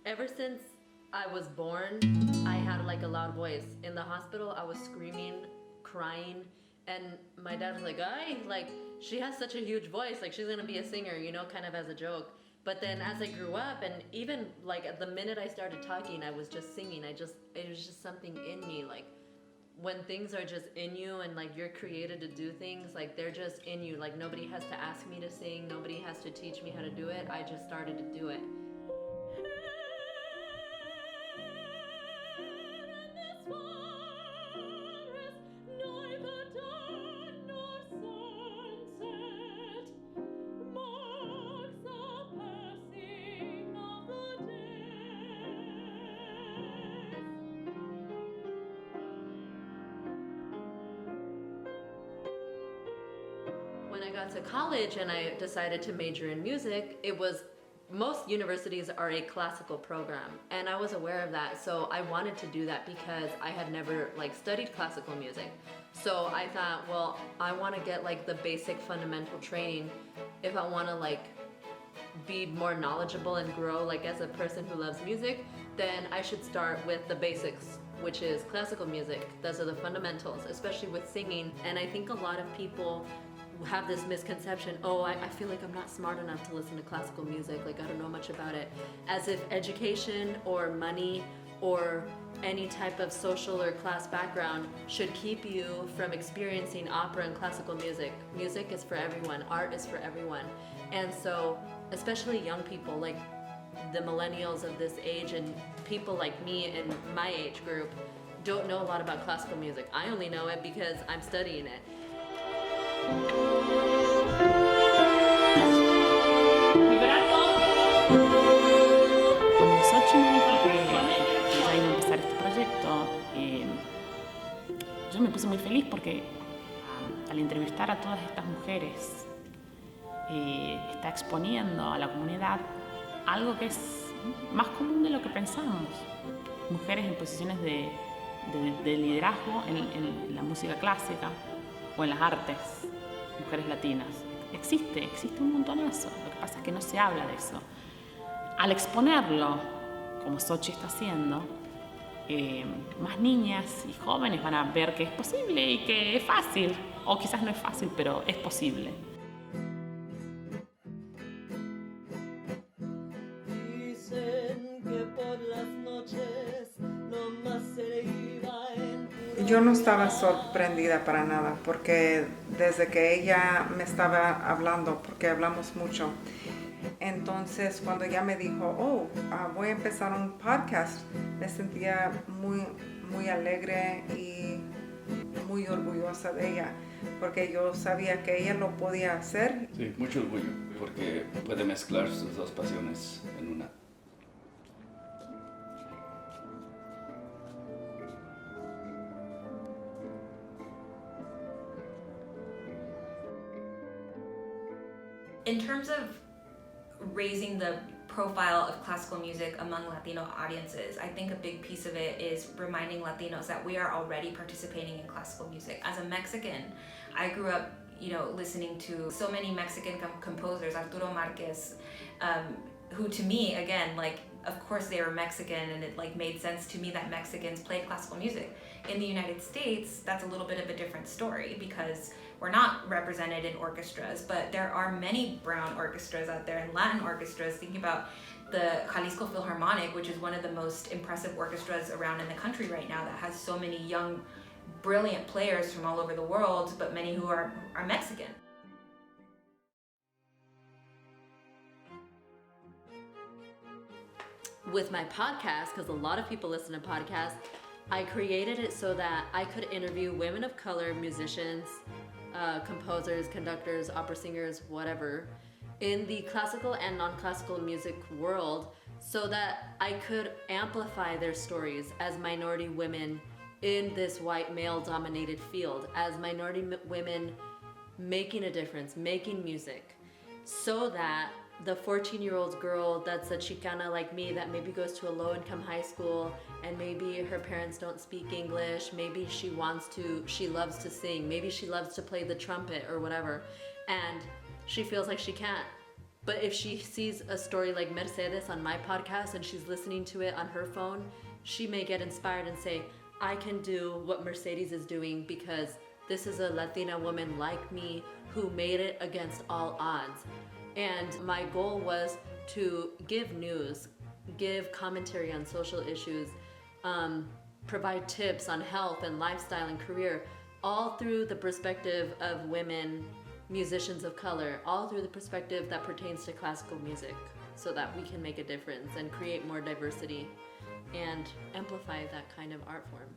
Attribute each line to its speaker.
Speaker 1: Ever since I was born, I had like a loud voice. In the hospital, I was screaming, crying, and my dad was like, "Ay, like she has such a huge voice, like she's gonna be a singer," kind of as a joke. But then as I grew up, and even like at the minute I started talking, I was just singing. It was just something in me. Like when things are just in you and like you're created to do things, like they're just in you. Like nobody has to ask me to sing, nobody has to teach me how to do it. I just started to do it. When I got to college and I decided to major in music, most universities are a classical program, and I was aware of that, so I wanted to do that because I had never like studied classical music. So I thought, well, I want to get like the basic fundamental training if I want to like be more knowledgeable and grow like as a person who loves music. Then I should start with the basics, which is classical music. Those are the fundamentals, especially with singing. And I think a lot of people have this misconception, oh, I feel like I'm not smart enough to listen to classical music, like I don't know much about it, as if education or money or any type of social or class background should keep you from experiencing opera and classical music. Music is for everyone, art is for everyone. And so, especially young people, like the millennials of this age and people like me in my age group, don't know a lot about classical music. I only know it because I'm studying it.
Speaker 2: Cuando Sochi me dijo que ya iba a empezar este proyecto, yo me puse muy feliz porque al entrevistar a todas estas mujeres está exponiendo a la comunidad algo que es más común de lo que pensamos. Mujeres en posiciones de liderazgo en la música clásica o en las artes, mujeres latinas. Existe un montonazo. Lo que pasa es que no se habla de eso. Al exponerlo, como Sochi está haciendo, más niñas y jóvenes van a ver que es posible y que es fácil. O quizás no es fácil, pero es posible.
Speaker 3: Yo no estaba sorprendida para nada, porque desde que ella me estaba hablando, porque hablamos mucho, entonces cuando ella me dijo, voy a empezar un podcast, me sentía muy alegre y muy orgullosa de ella, porque yo sabía que ella lo podía hacer.
Speaker 4: Sí, mucho orgullo, porque puede mezclar sus dos pasiones en una.
Speaker 5: In terms of raising the profile of classical music among Latino audiences, I think a big piece of it is reminding Latinos that we are already participating in classical music. As a Mexican, I grew up, listening to so many Mexican composers, Arturo Márquez, who to me, again, of course they were Mexican, and it made sense to me that Mexicans played classical music. In the United States, that's a little bit of a different story because we're not represented in orchestras, but there are many brown orchestras out there and Latin orchestras. Thinking about the Jalisco Philharmonic, which is one of the most impressive orchestras around in the country right now, that has so many young, brilliant players from all over the world, but many who are Mexican.
Speaker 1: With my podcast, because a lot of people listen to podcasts, I created it so that I could interview women of color, musicians, composers, conductors, opera singers, whatever, in the classical and non-classical music world, so that I could amplify their stories as minority women in this white male-dominated field, as minority women making a difference, making music, so that the 14-year-old girl that's a Chicana like me, that maybe goes to a low-income high school and maybe her parents don't speak English, maybe she loves to sing, maybe she loves to play the trumpet or whatever, and she feels like she can't But if she sees a story like Mercedes on my podcast and she's listening to it on her phone, she may get inspired and say, I can do what Mercedes is doing because this is a Latina woman like me who made it against all odds. And my goal was to give news, give commentary on social issues, provide tips on health and lifestyle and career, all through the perspective of women musicians of color, all through the perspective that pertains to classical music, so that we can make a difference and create more diversity and amplify that kind of art form.